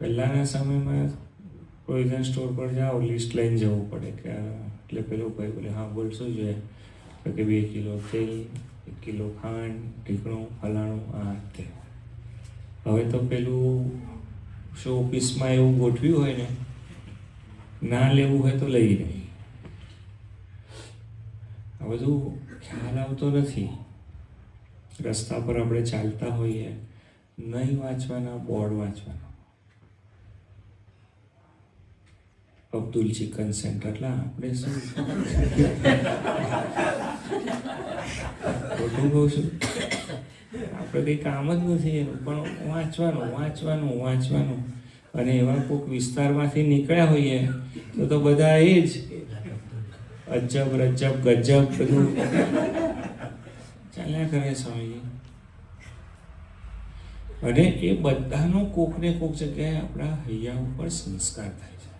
પહેલાંના સમયમાં provision store પર જાઓ, લિસ્ટ લઈને જવું પડે કે એટલે પેલું ભાઈ બોલે હા બોલ શું જોઈએ, તો કે 2 કિલો તેલ, 1 કિલો ખાંડ, ઢીકણું, ફલાણું, આ તે. હવે તો પેલું શો ઓફિસમાં એવું ગોઠવ્યું હોય ને, ના લેવું હોય તો લઈ લે. આ બધું ખ્યાલ આવતો નથી. રસ્તા પર આપણે ચાલતા હોઈએ, નહીં વાંચવાના, બોર્ડ વાંચવાના. અબ્દુલ ચિકન સેન્ટર, એટલે આપણે શું ખોટું કહું છું, આપણે કંઈ કામ જ નથી એનું, પણ વાંચવાનું. અને એવા કોઈક વિસ્તારમાંથી નીકળ્યા હોઈએ તો બધા એ જ અજબ રજબ ગજબ બધું ચાલ્યા કરે સ્વામીજી. અને એ બધાનો કોક ને કોક જગ્યાએ આપણા હૈયા ઉપર સંસ્કાર થાય છે.